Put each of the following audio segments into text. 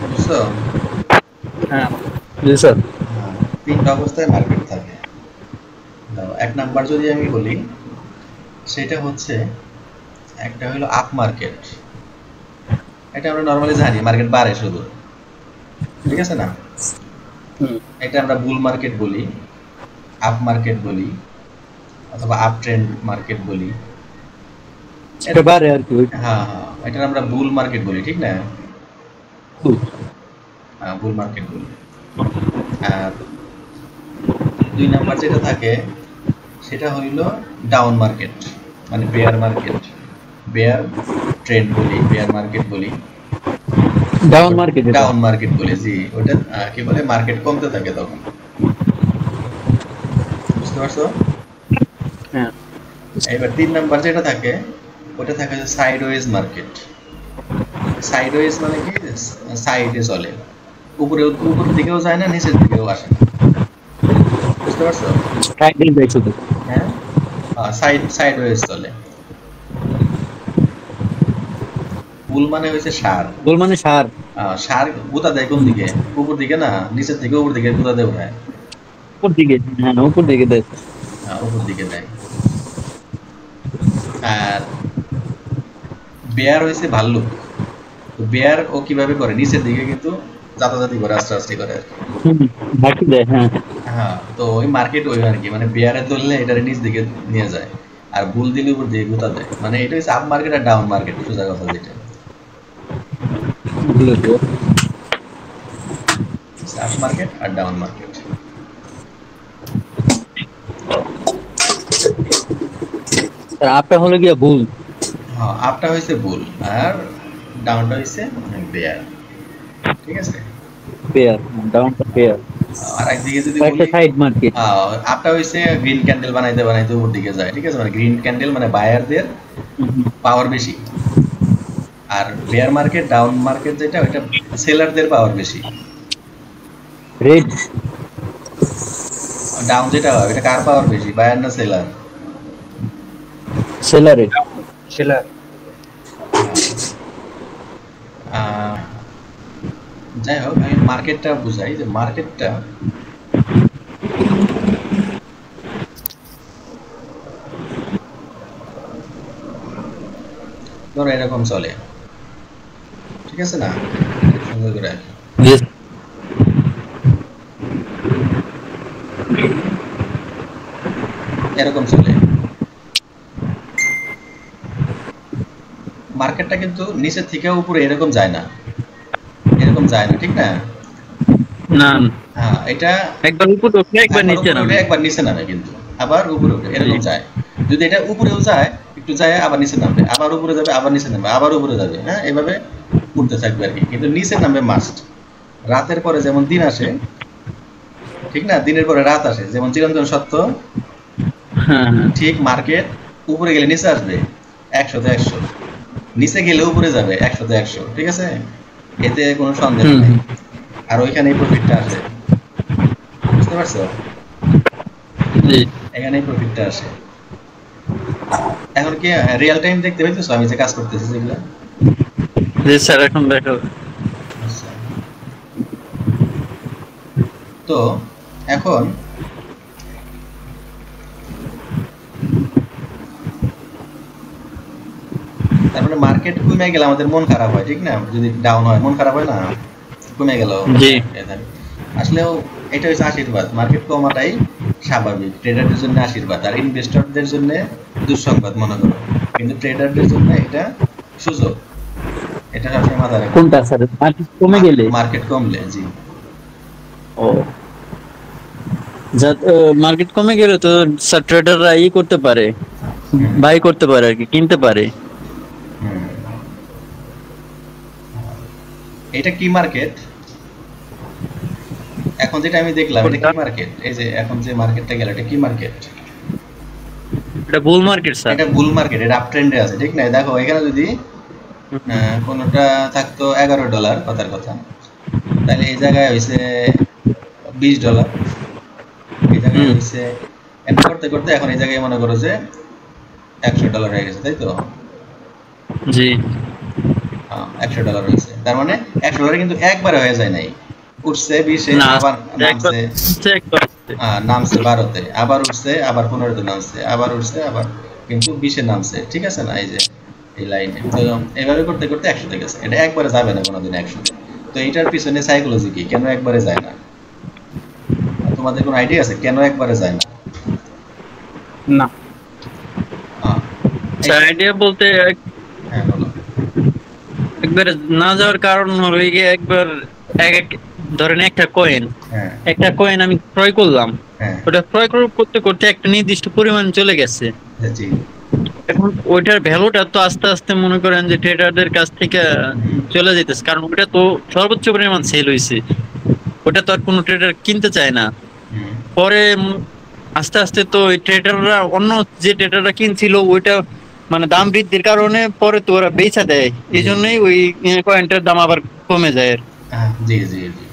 বুঝছো? হ্যাঁ, জি স্যার। হ্যাঁ, তিনটা অবস্থায় মার্কেট থাকে। দাও, এক নাম্বার যদি আমি বলি, সেটা হচ্ছে একটা হলো আপ মার্কেট। এটা আমরা নর্মালি জানি মার্কেট বাড়ে শুধু, ঠিক আছে না? হুম। এটা আমরা বুল মার্কেট বলি, আপ মার্কেট বলি, অথবা আপ ট্রেন্ড মার্কেট বলি। সেটা বাড়ে আর কি ওইটা। হ্যাঁ হ্যাঁ, এটা আমরা বুল মার্কেট বলি, ঠিক না? হ্যাঁ, বুল মার্কেট বলি। আর দুই নাম্বার যেটা থাকে সেটা হইল ডাউন মার্কেট, মানে বেয়ার মার্কেট। বেয়ার ট্রেন্ড বলি, বেয়ার মার্কেট বলি, ডাউন মার্কেট এটা। ডাউন মার্কেট বলে, জি। ওটা কি বলে, মার্কেট কমতে থাকে তখন। বুঝতে পারছো? হ্যাঁ। এবার তিন নাম্বার যেটা থাকে ওটা থাকে সাইডওয়েজ মার্কেট। সাইডওয়েজ মানে কি, সাইডে চলে, উপরে উপরের দিকেও যায় না, নিচের দিকেও আসে না। বুঝতে পারছো? সাইডে যায় শুধু। হ্যাঁ, সাইডওয়েজ চলে। বুল মানে হয়েছে সার। বল মানে সার। সার গুতা দেয় কোন দিকে? উপর দিকে না, নিচের দিকে উপর দিকে গুতা দেয় ওঠায়। উপর দিকে, হ্যাঁ উপর দিকে দেয়। উপর দিকে দেয়। আর বেয়ার হয়েছে ভাল্লুক। তো বেয়ার ও কিভাবে করে, নিচের দিকে কিন্তু যাতাযাতি করে, আস্তে আস্তে করে আর কি। হুম, বাকি দেয়, হ্যাঁ। হ্যাঁ, তো ওই মার্কেট ওই আর কি, মানে বেয়ারে ধরলে এটারে নিচ দিকে নিয়ে যায়, আর বুল দিলে উপর দিকে গুতা দেয়। মানে এটা হচ্ছে আপ মার্কেট আর ডাউন মার্কেট, সোজা কথা যেটা। বুঝলো। আপ মার্কেট আর ডাউন মার্কেট। স্যার আপটা হলো গিয়া ভুল। হ্যাঁ, আপটা হয়েছে বুল, আর ডাউনটা হয়েছে বেয়ার। ঠিক আছে? Pair, ডাউনটা pair. আর একদিকে যদি একটা বলি, সাইড মার্কেট। আপটা হয়েছে গ্রিন ক্যান্ডেল বানাইতে বানাইতে উপর দিকে যায়, ঠিক আছে? মানে গ্রিন ক্যান্ডেল মানে বায়ারদের পাওয়ার বেশি। আর বেয়ার মার্কেট, ডাউন মার্কেট যেটা, ওইটা সেলারদের পাওয়ার বেশি। রেড। ডাউন যেটা হয় ওইটা কার পাওয়ার বেশি, বায়ার না সেলার? সেলারে। সেলার। যাই হোক, আমি মার্কেটটা বুঝাই যে মার্কেটটা ধরো এরকম চলে, ঠিক আছে না? সুন্দর করে আর কি। এরকম চলে মার্কেটটা, কিন্তু নিচের থেকে উপরে এরকম যায় না, এরকম যায় না, ঠিক না? না, হ্যাঁ, এটা একবার উপরে উঠলে একবার একবার নিচে উপরে উঠে নামে। একবার নিচে নামে, কিন্তু আবার উপরে উঠে জি। এরকম যায়। যদি এটা উপরেও যায়, একটু যায় আবার নিচে নামবে, আবার উপরে যাবে, আবার নিচে নামবে, আবার উপরে যাবে, হ্যাঁ, এভাবে উঠতে থাকবে আর কি। কিন্তু নিচে নামবে মাস্ট। রাতের পরে যেমন দিন আসে, ঠিক না? দিনের পরে রাত আসে, যেমন চিরন্তন সত্য, হ্যাঁ হ্যাঁ। ঠিক মার্কেট উপরে গেলে নিচে আসবে 100-তে 100, নিচে গেলে উপরে যাবে 100-তে 100, ঠিক আছে? এতে কোনো সন্দেহ হুম নাই। হুম। আর ওইখানেই প্রফিটটা আসে। বুঝতে পারছো? জি। এখানেই প্রফিটটা আসে। এখন কি রিয়েল টাইম দেখতে পাইতেছো আমি যে কাজ করতেছি যেগুলো? জি স্যার, এখন দেখো। আচ্ছা, তো এখন তারপরে মার্কেট কমে গেলে আমাদের মন খারাপ হয়, ঠিক না? যদি ডাউন হয় মন খারাপ হয় না, কমে গেল। জি। আসলেও এটা হচ্ছে আশীর্বাদ, মার্কেট কমাটাই স্বাভাবিক, ট্রেডারদের জন্য আশীর্বাদ, আর ইনভেস্টরদের জন্য দুঃসংবাদ মনে করো। কিন্তু ট্রেডারদের জন্য এটা সুযোগ, এটা সবসময় মাথায় রাখবে। কোনটা স্যার, মার্কেট কমে গেলে? মার্কেট কমলে, জি। ও, মার্কেট কমে গেলে তো স্যার ট্রেডাররা ই করতে পারে, হুম, বাই করতে পারে আর কি, কিনতে পারে। হুম। এটা কি মার্কেট? এখন যেটা আমি দেখলাম এটা কোনটা? কি মার্কেট? এই যে এখন যে মার্কেটটা গেল, এটা কি মার্কেট? এটা বুল মার্কেট স্যার। এটা বুল মার্কেট, এটা আপ ট্রেন্ডে আছে, ঠিক না? দেখো এখানে যদি কোনোটা থাকতো $11, কথার কথা, তাহলে এই জায়গায় হয়েছে $20, এই জায়গায় হুম। হয়েছে, এমনি করতে করতে এখন এই জায়গায় মনে করো যে $100 হয়ে গেছে, তাই তো? জি। $100 হয়েছে, তার মানে $100 কিন্তু একবারে হয়ে যায় নাই, উঠছে 20-এ, না, আবার একবার নামছে, হচ্ছে, একবার হচ্ছে। নামছে 12-তে, আবার উঠছে, আবার 15-তে নামছে, আবার উঠছে, আবার কিন্তু 20-এ নামছে, ঠিক আছে না? এই যে এই লাইনে, তো এইভাবে করতে করতে 100-তে গেছে। এটা একবারে যাবে না কোনোদিন 100-তে। তো এইটার পিছনে সাইকোলজি কি, কেন একবারে যায় না? তোমাদের কোনো আইডিয়া আছে কেন একবারে যায় না? না, আহ, এই আইডিয়া বলতে হ্যাঁ বলো। একবার না যাওয়ার কারণ হলো গিয়ে একবার এক ধরেন হ্যাঁ একটা কয়েন আমি ক্রয় করলাম, হ্যাঁ ওটা ক্রয় করতে করতে একটা নির্দিষ্ট পরিমাণ চলে গেছে। জি এখন ওইটার ভ্যালুটা তো আস্তে আস্তে মনে করেন যে ট্রেডারদের কাছ থেকে হুম, চলে যেতেছে, কারণ ওটা তো সর্বোচ্চ পরিমাণ সেল হয়েছে, ওটা তো আর কোনো ট্রেডার কিনতে চায় না। হুম, পরে আস্তে আস্তে তো ওই ট্রেডাররা অন্য যে ট্রেডাররা কিনছিল ওইটা মানে দাম বৃদ্ধির কারণে পরে তো ওরা বেচা দেয়, এই জি জন্যই ওই কয়েনটার দাম আবার কমে যায় আর কি। জি জি জি,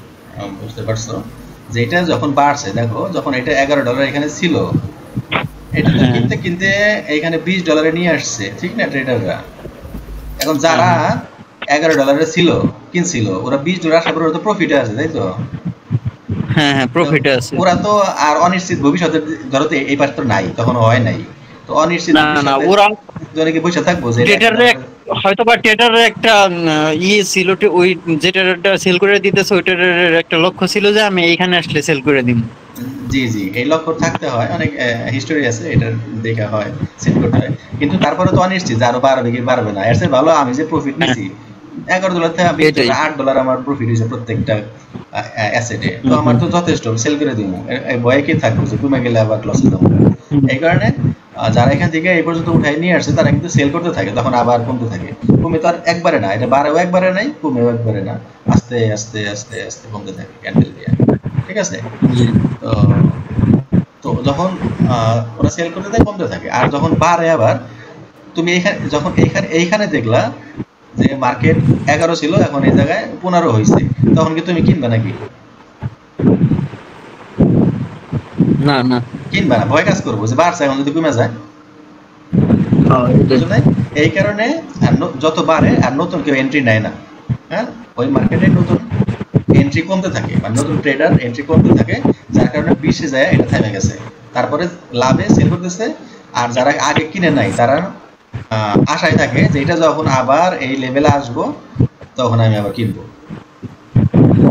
বুঝতে পারছো যে এটা যখন বাড়ছে, দেখো যখন এটা $11 এখানে ছিল, এটা তো হ্যাঁ কিনতে কিনতে এইখানে $20 নিয়ে আসছে, ঠিক না ট্রেডাররা? এখন হ্যাঁ যারা $11 ছিল, কিনছিল, ওরা $20 আসার পরে ওরা তো প্রফিটে আছে, তাই তো? হ্যাঁ হ্যাঁ, তো প্রফিট আছে। ওরা তো আর অনিশ্চিত ভবিষ্যতের, ধরো তো এই পাশ তো নাই, তখন হয় নাই, তো অনিশ্চিত না না, ভবিষ্যতে ওরা জন্য কি বসে থাকবো যে এটা ট্রেডারের হয়তো বা ট্রেডারের একটা ছিল, ওই যে ট্রেডারটা সেল করে দিতেছে ওই ট্রেডারের একটা লক্ষ্য ছিল যে আমি এইখানে আসলে সেল করে দিব। জি জি, এই লক্ষ্য থাকতে হয়, অনেক হিস্টোরি আছে এটা, দেখা হয়, সেট করতে হয়, কিন্তু তারপরে তো অনিশ্চিত যে আরো বাড়বে কি বাড়বে না, এর চেয়ে ভালো আমি যে প্রফিট হ্যাঁ, নিছি $11 থেকে এটাই। $20, $8 আমার প্রফিট হয়েছে প্রত্যেকটা অ্যাসেটে, তো হুম আমার হুম তো যথেষ্ট, সেল করে দিব, এই ভয়ে কি থাকবো যে কমে গেলে আবার লসে যাবো। হুম। এই কারণে যারা এখান থেকে এই পর্যন্ত উঠাই নিয়ে আসছে তারা কিন্তু সেল করতে থাকে, তখন আবার কমতে থাকে, কমে তো আর একবারে না, এটা বাড়েও একবারে নাই, কমেও একবারে না, আস্তে আস্তে আস্তে আস্তে কমতে থাকে ক্যান্ডেল দিয়ে, ঠিক আছে? জি। তো তো যখন ওরা সেল করতে থাকে কমতে থাকে, আর যখন বাড়ে আবার, তুমি এইখানে যখন এইখানে দেখলা যে মার্কেট 11 ছিল, এখন এই জায়গায় 15 হয়েছে, তখন কি তুমি কিনবা নাকি? না না। কিনবা না, ভয় কাজ করবো যে বাড়ছে, এখন যদি কমে যায়, হ্যাঁ, এটাই। বুঝো নাই? এই কারণে আর যত বাড়ে আর নতুন কেউ এন্ট্রি নেয় না, হ্যাঁ, ওই মার্কেটে নতুন এন্ট্রি কমতে থাকে, মানে নতুন ট্রেডার এন্ট্রি কমতে থাকে, যার কারণে 20-এ যায় এটা থেমে গেছে, তারপরে লাভে সেল করতেছে, আর যারা আগে কিনে নাই তারা আশায় থাকে যে এটা যখন আবার এই লেভেলে আসবো তখন আমি আবার কিনবো,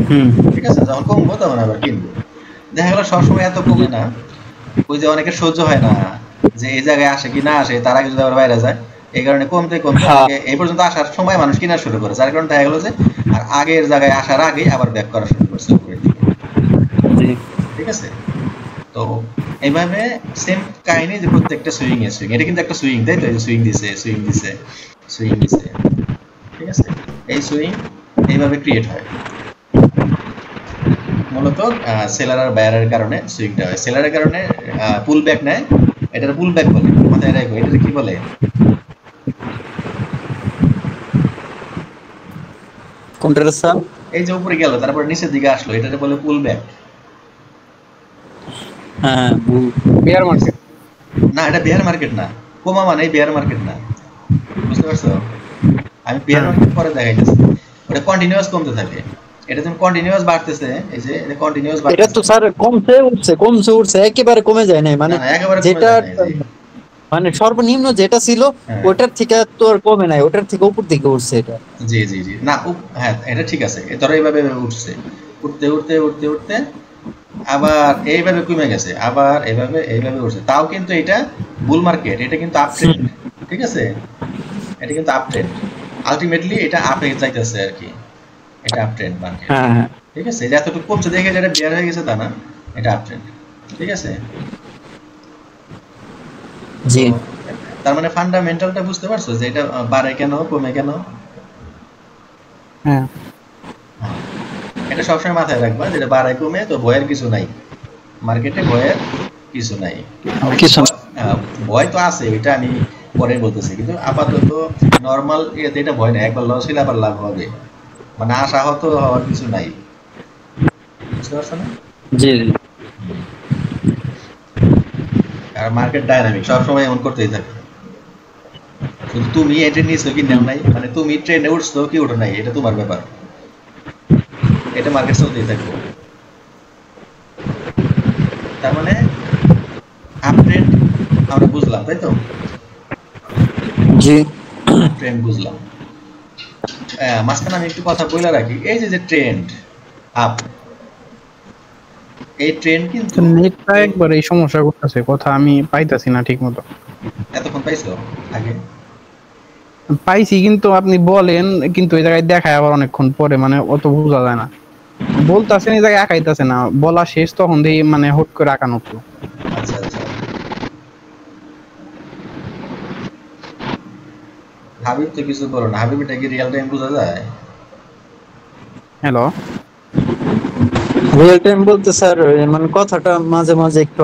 হুম। ঠিক আছে? যখন কমবো তখন আবার কিনবো। দেখা গেল সবসময় এত কমে না, ওই যে অনেকের সহ্য হয় না যে এই জায়গায় আসে কি না আসে, তার আগে যদি আবার বাইরে যায়, এই কারণে কমতে কমতে হ্যাঁ। অনেকে এই পর্যন্ত আসার সময় মানুষ কিনা শুরু করে, যার কারণে দেখা গেলো যে আর আগের জায়গায় আসার আগেই আবার ব্যাক করা শুরু করছে উপরের দিকে, জি। ঠিক আছে? তো এইভাবে সেম কাহিনী যে প্রত্যেকটা সুইং এ সুইং, এটা কিন্তু একটা সুইং, তাই তো? এই যে সুইং দিছে, সুইং দিছে, সুইং দিছে, ঠিক আছে? এই সুইং এইভাবে ক্রিয়েট হয় মূলত সেলার আর বায়ারের কারণে, সুইংটা হয় সেলারের কারণে, পুল ব্যাক নেয়, এটার পুল ব্যাক বলে, মাথায় রাখো এটা কি বলে? কোনটার স্যার? এই যে উপরে গেল তারপর নিচের দিকে আসলো, এটাকে বলে পুল ব্যাক। হ্যাঁ, বেয়ার মার্কেট। না, এটা বেয়ার মার্কেট না, কোমা মানে বেয়ার মার্কেট না, বুঝতে পারছো? আমি বেয়ার হ্যাঁ, মার্কেট পরে দেখাইতেছি, ওটা কন্টিনিউয়াস কমতে থাকে, এটা যখন কন্টিনিউয়াস বাড়তেছে, এই যে এটা কন্টিনিউয়াস এটা বাড়তেছে, তো স্যার কমছে উঠছে, কমছে উঠছে, একেবারে কমে যায় নাই, না মানে না একেবারে কমে যেটা যায় না, এই যে মানে সর্বনিম্ন যেটা ছিল হ্যাঁ ওটার থেকে তো আর কমে নাই, ওটার থেকে উপর দিকে উঠছে এটা। জি জি জি, না হ্যাঁ এটা ঠিক আছে, ধরো এইভাবে উঠছে, উঠতে উঠতে উঠতে উঠতে আবার এইভাবে কমে গেছে, আবার এইভাবে এইভাবে উঠছে, তাও কিন্তু এটা বুল মার্কেট, এটা কিন্তু আপ ট্রেন্ড, ঠিক আছে? এটা কিন্তু আপ ট্রেন্ড, আলটিমেটলি এটা আপে যাইতেছে আর কি, এটা আপ ট্রেন্ড মার্কেট, হ্যাঁ হ্যাঁ। ঠিক আছে? এটা এতটুকু কমছে দেখে যেটা বিয়ার হয়ে গেছে তা না, এটা আপ ট্রেন্ড, ঠিক আছে? তো জি। তার মানে ফান্ডামেন্টালটা বুঝতে পারছো যে এটা বাড়ে কেন কমে কেন? হ্যাঁ। হ্যাঁ, এটা সবসময় মাথায় রাখবা, যেটা বাড়ে কমে তো ভয়ের কিছু নাই, মার্কেটে ভয়ের কিছু নাই, কিছু না। ভয় ভয় তো আছে, এটা আমি পরে বলতেছি, কিন্তু আপাতত নর্মাল ইয়েতে এটা ভয় নেই, একবার লস হলে আবার লাভ হবে, মানে আশাহত হওয়ার কিছু নাই, বুঝতে পারছো না? জি জি। আর মার্কেট ডাইনামিক, সবসময় এমন করতেই থাকে, কিন্তু তুমি এটা নিয়েছো কি নাও নাই, মানে তুমি ট্রেনে উঠছো কি ওঠো নাই, এটা তোমার ব্যাপার। এটা মার্কেট চলতেই থাকবো। তার মানে আপ ট্রেন্ড আমরা বুঝলাম, তাই তো? জি। আপ ট্রেন্ড বুঝলাম। মাঝখানে আমি একটু কথা বলে রাখি, এই যে যে ট্রেন্ড আপ, এই ট্রেন্ড কিন্তু নেটটা একবার এই সমস্যা করতেছে, কথা আমি পাইতাছি না ঠিক মতো। এতক্ষণ পাইছো আগে? পাইছি কিন্তু আপনি বলেন, কিন্তু এই জায়গায় দেখায় আবার অনেকক্ষণ পরে, মানে অত বোঝা যায় না। বলতাছেন এই জায়গায় আঁকাইতেছে না, বলা শেষ তখন দিয়ে মানে হুট করে আঁকানো উঠলো। আচ্ছা আচ্ছা। হাবিব তো কিছু বলো না, হাবিব এটা কি রিয়েল টাইম বোঝা যায়? হ্যালো, রিয়েল টাইম বলতে স্যার মানে কথাটা মাঝে মাঝে একটু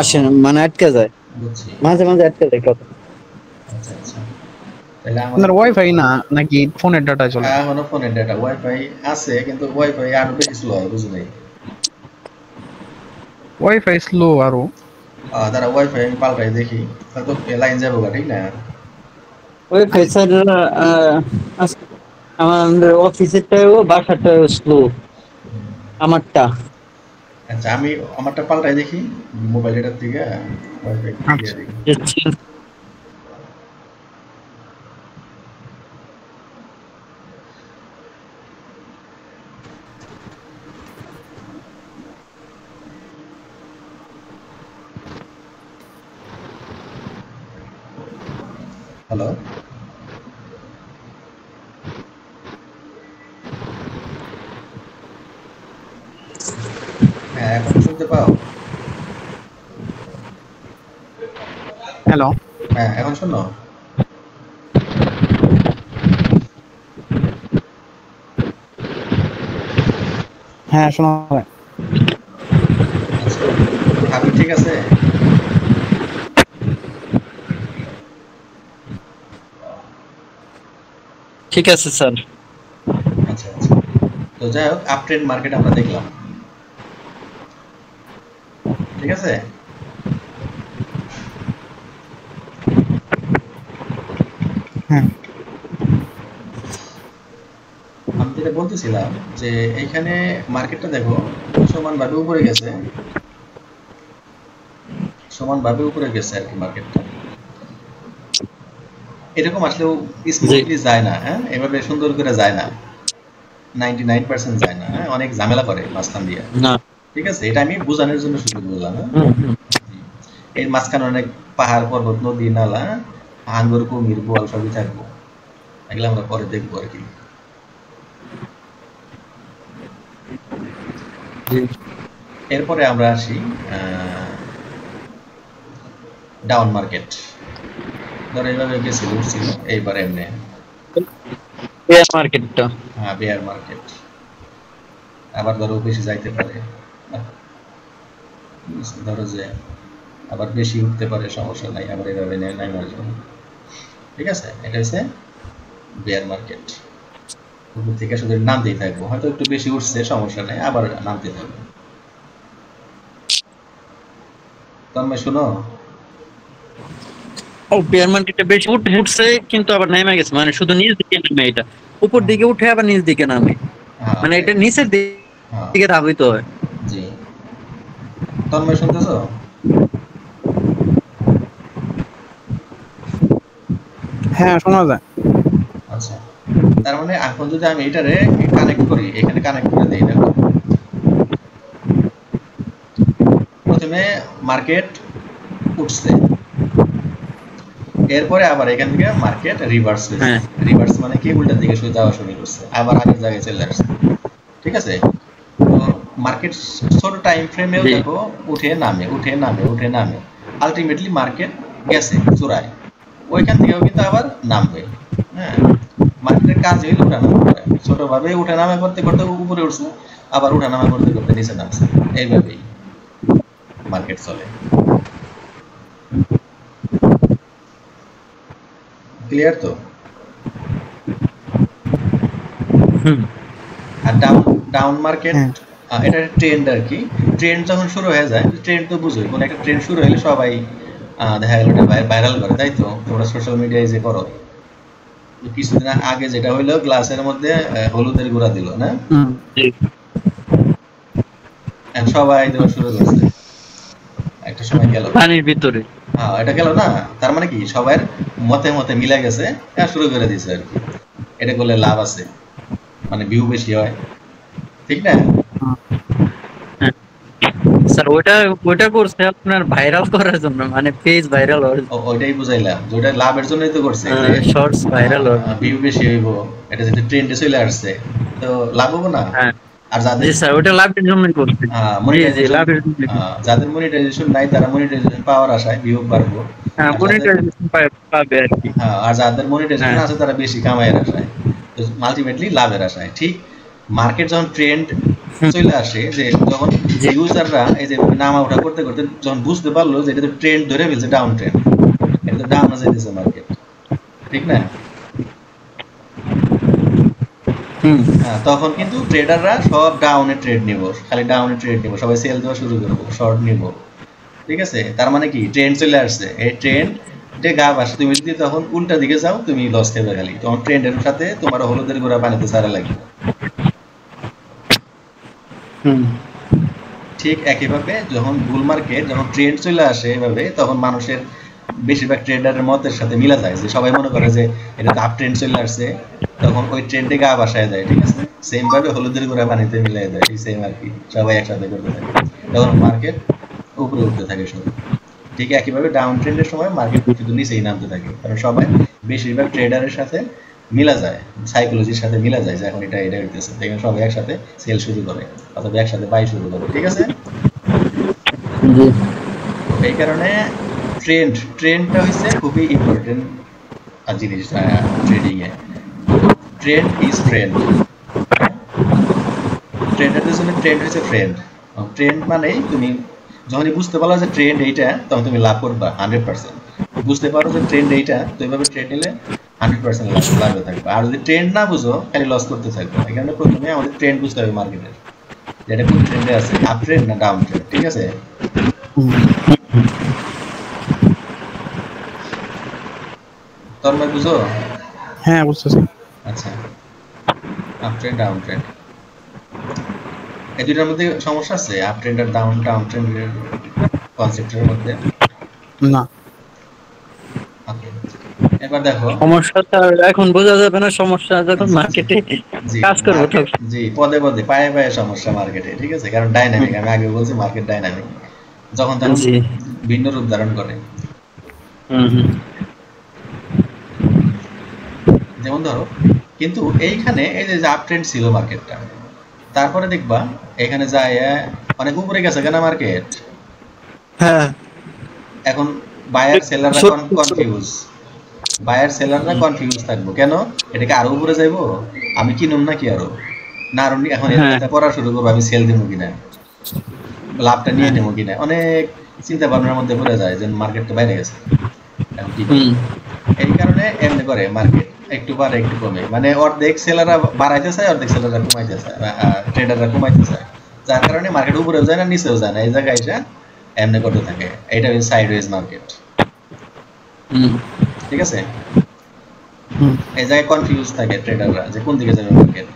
আসে না, মানে আটকে যায়, বুঝছি। মাঝে মাঝে আটকে যায় কথা। আচ্ছা আচ্ছা, তাহলে আমাদের আপনার ওয়াইফাই না নাকি ফোনের ডাটা চলে? এখনো ফোনের ডেটা, ওয়াইফাই আছে কিন্তু ওয়াইফাই আরো বেশি স্লো হয়, বুঝো নাই? ওয়াইফাই স্লো আরো? তারা ওয়াইফাই আমি পাল্টাই দেখি, হয়তো লাইন যাবো গা, ঠিক না? ওই স্যার আমার অফিসেরটাও বাসাটাও স্লো, আমারটা। আচ্ছা, আমি আমারটা পাল্টাই দেখি মোবাইল ডেটার থেকে ওয়াইফাই দিয়ে আচ্ছা, দেখি। হ্যালো, হ্যাঁ এখন শুনতে পাও? হ্যালো। হ্যাঁ এখন শোনো? হ্যাঁ শোনা যায়। আচ্ছা, হাবিব ঠিক আছে? ঠিক আছে স্যার। আচ্ছা আচ্ছা, তো যাই হোক আপ ট্রেন্ড মার্কেট আমরা দেখলাম, ঠিক আছে? হ্যাঁ আমি যেটা বলতেছিলাম যে এইখানে মার্কেটটা দেখো সমানভাবে উপরে গেছে, সমানভাবে উপরে গেছে আর কি মার্কেটটা। এরকম আসলেও স্মুথলি যায় না, হ্যাঁ এভাবে সুন্দর করে যায় না, 99% যায় না, হ্যাঁ অনেক ঝামেলা করে মাঝখান দিয়ে। না। ঠিক আছে, এটা আমি বোঝানোর জন্য শুধু বললাম। এর মাঝখানে অনেক পাহাড় পর্বত নদী নালা, আঙ্গুর কুমির বোয়াল সবই থাকবো, এগুলো আমরা পরে দেখবো আর কি। এরপরে আমরা আসি ডাউন মার্কেট। ধরো এইভাবে গেছিল উঠছিল, এইবার এমনি মার্কেটটা বেয়ার মার্কেট। আবার ধরো বেশি যাইতে পারে, ধরো যে আবার বেশি উঠতে পারে, সমস্যা নাই, আবার এভাবে নামার জন্য। ঠিক আছে, এটা হচ্ছে বেয়ার মার্কেট। উপর থেকে শুধু নামতেই থাকবো, হয়তো একটু বেশি উঠছে সমস্যা নেই, আবার নামতে থাকবো। তন্ময় শোনো, ও বেয়ার মার্কেটটা বেশি উঠছে কিন্তু আবার নেমে গেছে, মানে শুধু নিচ দিকে নামে, এটা উপর দিকে উঠে আবার নিচ দিকে নামে, হ্যাঁ মানে এটা নিচের হ্যাঁ দিকে ধাবিত হয়। জি, তন্ময় শুনতেছো? হ্যাঁ শোনা যায়। আচ্ছা, তার মানে এখন যদি আমি এটারে কানেক্ট করি, এখানে কানেক্ট করে দিই, দেখো প্রথমে মার্কেট উঠছে, এরপরে আবার এখান থেকে মার্কেট রিভার্স হয়েছে। হ্যাঁ। রিভার্স মানে কি, উল্টা দিকে শুয়ে যাওয়া শুরু করছে, আবার আগের জায়গায় চলে আসছে। ঠিক আছে, তো মার্কেট ছোট টাইম ফ্রেমেও দেখো উঠে নামে উঠে নামে উঠে নামে, আলটিমেটলি মার্কেট গেছে চূড়ায়, ওইখান থেকেও কিন্তু আবার নামবে। হ্যাঁ, মার্কেটের কাজ হইল উঠানামা করা, ছোটভাবে উঠানামা করতে করতে উপরে উঠছে, আবার উঠানামা করতে করতে নিচে নামছে, এইভাবেই মার্কেট চলে। ক্লিয়ার তো? আর ডাউন মার্কেট এটা ট্রেন্ড আর কি। ট্রেন্ড যখন শুরু হয়ে যায়, ট্রেন্ড তো বুঝোই, কোন একটা ট্রেন্ড শুরু হলে সবাই দেখা গেল এটা ভাইরাল করে, তাই তো তোমরা সোশ্যাল মিডিয়ায় যে করো। কিছুদিন আগে যেটা হইলো গ্লাসের মধ্যে হলুদের গুঁড়া দিল না, সবাই দেওয়া শুরু করছে, একটা সময় গেল পানির ভিতরে। হ্যাঁ এটা গেল না, তার মানে কি সবার মতে মতে মিলে গেছে, শুরু করে দিছে আর কি। এটা করলে লাভ আছে, মানে ভিউ বেশি হয়, ঠিক না? স্যার ওটা করছে আপনার ভাইরাল করার জন্য, মানে পেজ ভাইরাল হওয়ার জন্য। ওইটাই বুঝাইলাম যে ওটা লাভের জন্যই তো করছে, শর্টস ভাইরাল হওয়ার জন্য। ভিউ বেশি হইব, এটা যদি ট্রেন্ডে চলে আসছে তো লাভ হবো না? হ্যাঁ আর যাদের জি স্যার, ওটা লাভের জন্যই করছে। জি জি, লাভের জন্য। যাদের মনিটাইজেশন নাই তারা মনিটাইজেশন পাওয়ার আশায় ভিউ বাড়বো, হ্যাঁ মনিটাইজেশন পাবে আর কি। আর যাদের মনিটাইজেশন আছে তারা বেশি কামাইয়ের আশায়, তো আলটিমেটলি লাভের আশায়। ঠিক মার্কেট যখন ট্রেন্ড চলে আসে, যে যখন ইউজাররা এই যে নামা ওঠা করতে করতে যখন বুঝতে পারলো যে এটা তো ট্রেন্ড ধরে ফেলছে, ডাউন ট্রেন্ড, এটা তো ডাউনে যাইতেছে মার্কেট, ঠিক না? তখন কিন্তু ট্রেডাররা সব ডাউনে ট্রেড নিব, খালি ডাউনে ট্রেড নিব, সবাই সেল দেওয়া শুরু করবো, শর্ট নিব, ঠিক আছে? তার মানে কি ট্রেন্ড চলে আসছে, এই ট্রেন্ড গা আসে, তুমি যদি তখন উল্টা দিকে যাও তুমি লস খেবে খালি, তখন ট্রেন্ডের সাথে তোমার হলুদের গুঁড়া পানিতে ছাড়া লাগবে। ঠিক একইভাবে যখন বুল মার্কেট, যখন ট্রেন্ড চলে আসে এভাবে, তখন মানুষের বেশিরভাগ ট্রেডারের মতের সাথে মিলা যায়, যে সবাই মনে করে যে এটা তো আপ ট্রেন্ড চলে আসছে, তখন ওই ট্রেন্ডে গা বাসায় যায়, ঠিক আছে? সেম ভাবে হলুদের গুঁড়া পানিতে মিলাই দেয়, সেম আর কি, সবাই একসাথে করতে থাকে, তখন মার্কেট উপরে উঠতে থাকে সব। ঠিক একইভাবে ডাউন ট্রেন্ডের সময় মার্কেট কিন্তু নিচেই নামতে থাকে, কারণ সবাই বেশিরভাগ ট্রেডারের সাথে মিলা যায়, সাইকোলজির সাথে মিলা যায় যে এখন এটা হইতেছে, দেখেন সবাই একসাথে সেল শুরু করে অথবা একসাথে বাই শুরু করে, ঠিক আছে? এই কারণে ট্রেন্ডটা হচ্ছে খুবই ইম্পর্টেন্ট জিনিস ট্রেডিং এ। ট্রেন্ড ইজ ফ্রেন্ড, ট্রেডারদের জন্য ট্রেন্ড হচ্ছে ফ্রেন্ড। ট্রেন্ড মানেই তুমি যখনই বুঝতে পারো যে ট্রেন্ড এইটা, তখন তুমি লাভ করবা 100%। বুঝতে পারো যে ট্রেন্ড এইটা, তো এইভাবে ট্রেড নিলে 100% লাভে থাকবে। আর যদি ট্রেন্ড না বুঝো, খালি লস করতে থাকবে। এখানে প্রথমে আমাদের ট্রেন্ড বুঝতে হবে মার্কেটের, যেটা কোন ট্রেন্ডে আছে, আপ ট্রেন্ড না ডাউন ট্রেন্ড, ঠিক আছে? তন্ময় বুঝো? হ্যাঁ বুঝতেছি। আচ্ছা, আপ ট্রেন্ড ডাউন ট্রেন্ড, এই দুটার মধ্যে সমস্যা আছে? আপ ট্রেন্ড আর ডাউন ট্রেন্ডের কনসেপ্টের মধ্যে না। ওকে, এবার দেখো সমস্যাটা এখন বোঝা যাবে না, সমস্যা যখন মার্কেটে কাজ করবে তখন। জি, পদে পদে পায়ে পায়ে সমস্যা মার্কেটে, ঠিক আছে? কারণ ডাইনামিক, আমি আগে বলছি মার্কেট ডাইনামিক, যখন তখন ভিন্ন রূপ ধারণ করে। যেমন ধরো, কিন্তু এইখানে এই যে আপ ট্রেন্ড ছিল মার্কেটটা, তারপরে দেখবা এখানে যায় অনেক উপরে গেছে কেন মার্কেট, হ্যাঁ এখন বায়ার সেলাররা কনফিউজ, বায়ার সেলাররা কনফিউজ থাকবো, কেন এটাকে আরো উপরে যাইবো, আমি কিনুম নাকি আরো, না আরো এখন এটা পড়া শুরু করবো, আমি সেল দেবো কিনা, লাভটা নিয়ে নেবো কিনা, অনেক চিন্তা ভাবনার মধ্যে পড়ে যায় যে মার্কেটটা বাইরে গেছে। এই কারণে এমনি করে মার্কেট একটু বাড়ে একটু কমে, মানে অর্ধেক সেলাররা বাড়াইতে চায়, অর্ধেক সেলাররা কমাইতে চায়, ট্রেডাররা কমাইতে চায়, যার কারণে মার্কেট উপরেও যায় না নিচেও যায় না, এই জায়গায় এসে এমনি করতে থাকে। এটা হচ্ছে সাইডওয়েজ মার্কেট, ঠিক আছে? এই জায়গায় কনফিউজ থাকে ট্রেডাররা যে কোন দিকে যাবে মার্কেট।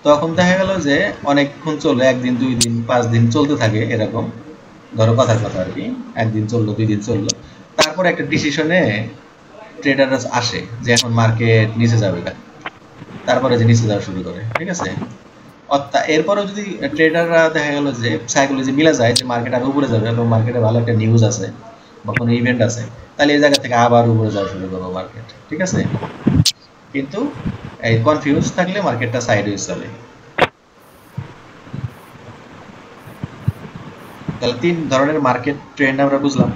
তখন দেখা গেল যে অনেকক্ষণ চললো, একদিন 2 দিন 5 দিন চলতে থাকে এরকম, ধরো কথার কথা আর কি, একদিন চললো 2 দিন চললো, তারপর একটা ডিসিশনে ট্রেডাররা আসে যে এখন মার্কেট নিচে যাবে, তারপরে যে নিচে যাওয়া শুরু করে, ঠিক আছে? এরপরেও যদি ট্রেডাররা দেখা গেল যে সাইকোলজি মিলা যায় যে মার্কেট আর উপরে যাবে এবং মার্কেটে ভালো একটা নিউজ আছে বা কোনো ইভেন্ট আছে, তাহলে এই জায়গা থেকে আবার উপরে যাওয়া শুরু করবো মার্কেট, ঠিক আছে? কিন্তু এই কনফিউজ থাকলে মার্কেটটা সাইডওয়েজ চলে। তাহলে 3 ধরনের মার্কেট ট্রেন্ড আমরা বুঝলাম,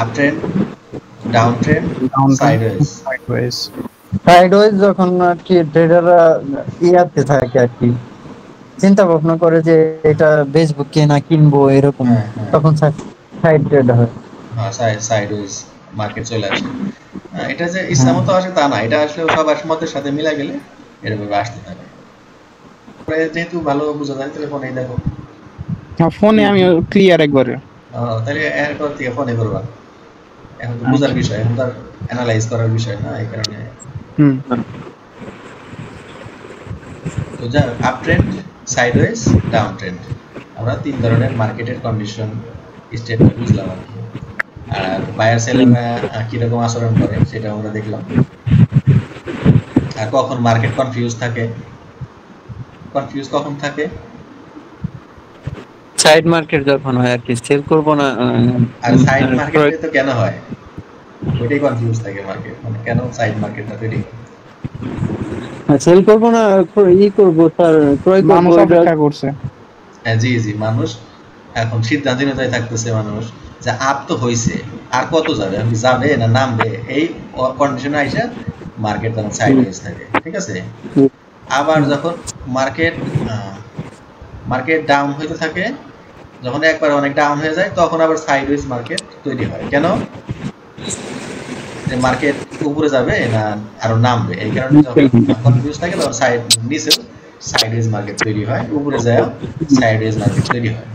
up trend, down trend, sideways. Sideways যখন আর কি ট্রেডাররা ইয়াতে থাকে আর কি, চিন্তা ভাবনা করে যে এটা বেচবো কি না কিনবো এরকম, তখন সাইড ট্রেড হয়, হ্যাঁ সাইডওয়েজ মার্কেট চলে আসে। এটা যে ইসলামত আসে তা না, এটা আসলে সবার মতের সাথে মিলা গেলে এরকম আসতে থাকে। যেহেতু ভালো বোঝা যায় তাহলে ফোনেই দেখো। ফোনে আমি ক্লিয়ার একবারে তাহলে এরপর থেকে ফোনে করবা, এখন তো বোঝার বিষয়, এখন তো অ্যানালাইজ করার বিষয় না, এই কারণে। তো যা up trend, sideways, down trend, আমরা তিন ধরনের মার্কেটের কন্ডিশন স্টেটটা বুঝলাম আর কি। আর বায়ার সেলাররা কিরকম আচরণ করে সেটা আমরা দেখলাম। আর কখন মার্কেট কনফিউজ থাকে, কনফিউজ কখন থাকে? সাইড মার্কেট যখন হয় আর কি, সেল করব না। আর সাইড মার্কেটে তো কেন হয় ওইটাই কনফিউজ থাকে মার্কেট, মানে কেন সাইড মার্কেটটা তৈরি? সেল করব না, ই করব স্যার, ক্রয় করব। মানুষ অপেক্ষা করছে। জি জি, মানুষ এখন সিদ্ধান্তহীনতায় থাকতেছে মানুষ, যে আপ তো হইছে, আর কত যাবে, আমি যাবে না নামবে, এই কন্ডিশনে আইসা মার্কেট তখন সাইডওয়েজ থাকে, ঠিক আছে। আবার যখন মার্কেট মার্কেট ডাউন হইতে থাকে, যখন একবার অনেক ডাউন হয়ে যায় তখন আবার সাইডওয়েজ মার্কেট তৈরি হয়। কেন? যে মার্কেট উপরে যাবে না আরো নামবে, এই কারণে যখন কনফিউজ থাকে তখন সাইড নিচেও সাইডওয়েজ মার্কেট তৈরি হয়, উপরে যায় সাইডওয়েজ মার্কেট তৈরি হয়।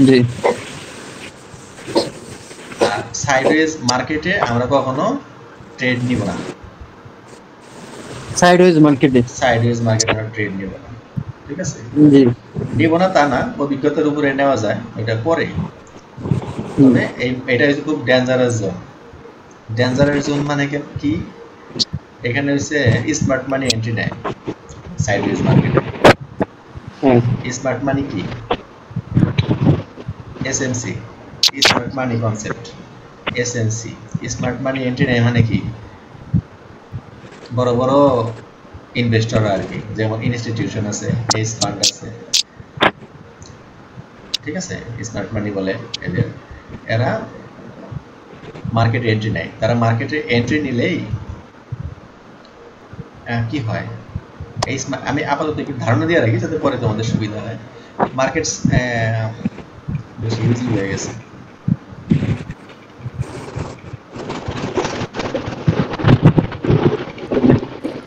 জি। আর সাইডওয়েজ মার্কেটে আমরা কখনো ট্রেড নিব না। সাইডওয়েজ মার্কেটে আমরা ট্রেড নিব না, ঠিক আছে। জি। নিব না তা না, অভিজ্ঞতার উপরে নেওয়া যায়, এটা পরে। তবে এটা হচ্ছে খুব ডেঞ্জারাস জোন। ডেঞ্জারাস জোন মানে কি? এখানে হচ্ছে স্মার্ট মানি এন্ট্রি নেয় সাইডওয়েজ মার্কেটে। স্মার্ট মানি কি? এসএমসি, স্মার্ট মানি কনসেপ্ট, এসএমসি। স্মার্ট মানি এন্ট্রি নেয় মানে কি? বড় বড় ইনভেস্টর আর কি, যেমন ইনস্টিটিউশন আছে, হেজ ফান্ড আছে, ঠিক আছে, স্মার্ট মানি বলে এদের। এরা মার্কেটে এন্ট্রি নেয়। তারা মার্কেটে এন্ট্রি নিলেই কি হয়, এই আমি আপাতত একটু ধারণা দিয়ে রাখি যাতে পরে তোমাদের সুবিধা হয়। মার্কেটস বেশি ইজি হয়ে গেছে।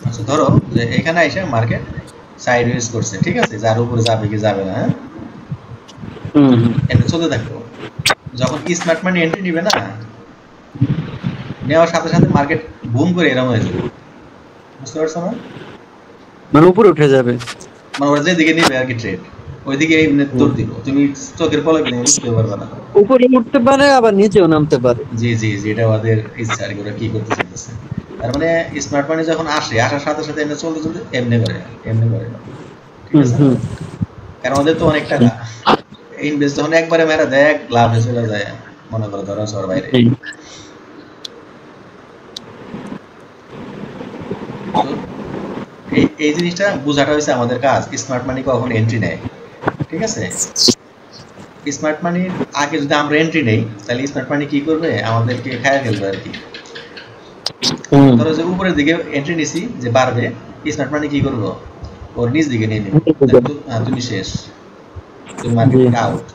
আচ্ছা, ধরো যে এখানে এসে মার্কেট সাইডওয়েজ করছে, ঠিক আছে, যার উপরে যাবে কি যাবে না, এটা চলতে থাকবো। যখন স্মার্ট মানি এন্ট্রি নিবে না, নেওয়ার সাথে সাথে মার্কেট বুম করে এরকম হয়ে যাবে, বুঝতে পারছো না? মানে উপরে উঠে যাবে, মানে ওরা যেদিকে নিবে আর কি ট্রেড, ওইদিকে দৌড় দিব, তুমি চোখের পলকে নিয়ে বুঝতে পারবে না। উপরে উঠতে পারে আবার নিচেও নামতে পারে। জি জি জি, এটা ওদের ইচ্ছা আর কি, ওরা কি করতে চাইতেছে। তার মানে স্মার্ট মানি যখন আসে, আসার সাথে সাথে এমনি চলতে চলতে এমনি করে, ঠিক আছে। কারণ ওদের তো অনেক টাকা ইনভেস্ট, যখন একবারে মেরা দেয় লাভে চলে যায়, মনে করো ধরো সর বাইরে। এই জিনিসটা বোঝাটা হয়েছে আমাদের কাজ। স্মার্ট মানি কখন এন্ট্রি নেয়, ঠিক আছে। স্মার্ট মানির আগে যদি আমরা এন্ট্রি নেই, তাহলে স্মার্ট মানি কি করবে, আমাদেরকে খায়া ফেলবে আর কি। ধরো যে উপরের দিকে এন্ট্রি নিছি যে বাড়বে, স্মার্ট মানি কি করবো, ওর নিচ দিকে নিয়ে নেবে, তুমি শেষ, তুমি মার্কেট আউট।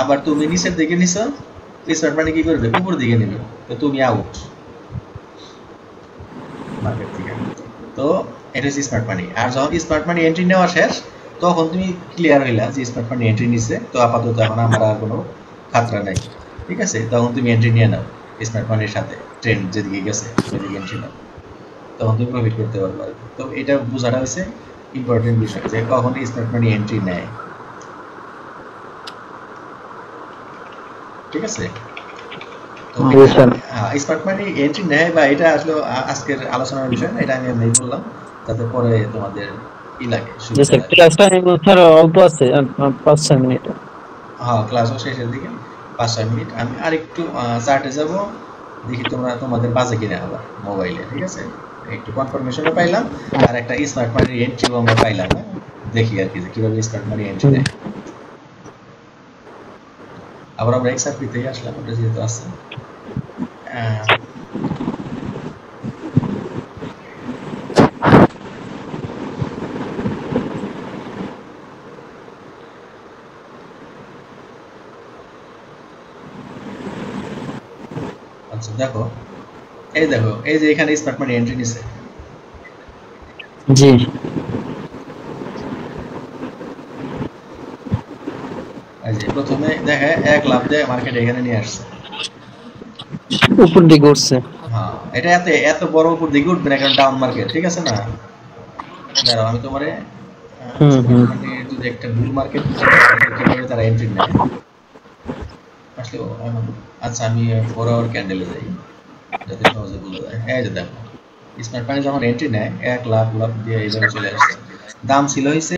আবার তুমি নিচের দিকে নিছো, স্মার্ট মানি কি করবে, উপর দিকে নেবে, তো তুমি আউট মার্কেট থেকে। তো এটা হচ্ছে স্মার্ট মানি। আর যখন স্মার্ট মানি এন্ট্রি নেওয়া শেষ, তখন তুমি ক্লিয়ার হইলা যে স্মার্ট মানি এন্ট্রি নিচ্ছে, তো আপাতত এখন আমার আর কোনো খাতরা নাই, ঠিক আছে। তখন তুমি এন্ট্রি নিয়ে নাও, স্মার্ট মানির সাথে ট্রেন্ড যেদিকে গেছে সেদিকে এন্ট্রি নাও, তখন তুমি প্রফিট করতে পারবে। তো এটা বোঝাটা হচ্ছে ইম্পর্টেন্ট বিষয়, যে কখন স্মার্ট মানি এন্ট্রি নেয়, ঠিক আছে। স্মার্ট মানি এন্ট্রি নেয় বা এটা আসলে আজকের আলোচনার বিষয় না, এটা আমি এমনি বললাম যাতে পরে তোমাদের ই লাগে। অল্প আছে 5-6 মিনিট। হ্যাঁ, ক্লাসও শেষের দিকে, 5-6 মিনিট। আমি আরেকটু চার্টে যাব, দেখি তোমাদের বাজে কিনা আবার মোবাইলে, ঠিক আছে। একটু কনফার্মেশনও পাইলাম, আর একটা স্মার্ট মানির এন্ট্রিও আমরা পাইলাম, দেখি আর কি যে কিভাবে স্মার্ট মানি এন্ট্রি নেয়। আবার আমরা এক্সআরপিতেই আসলাম, ওটা যেহেতু আছে। আচ্ছা দেখো, এই যে এখানে স্মার্ট মানি এন্ট্রি নিছে, জি। এই যে প্রথমে দেখে 1 লাভ দিয়ে মার্কেট এখানে নিয়ে আসছে, উপর দিকে উঠছে। হ্যাঁ এটা এত বড় উপর দিকে উঠবে না, কারণ ডাউন মার্কেট, ঠিক আছে না? দাঁড়াও আমি তোমারে মানে যদি একটা বুল মার্কেট কিভাবে তারা এন্ট্রি নেয় আসলে আচ্ছা আমি 4 আওয়ার ক্যান্ডেলে যাই যাতে সহজে বোঝা যায়। এই যে দেখো স্মার্ট মানি যখন এন্ট্রি নেয় 1 লাখ দিয়ে এইভাবে চলে আসছে, দাম ছিল হইছে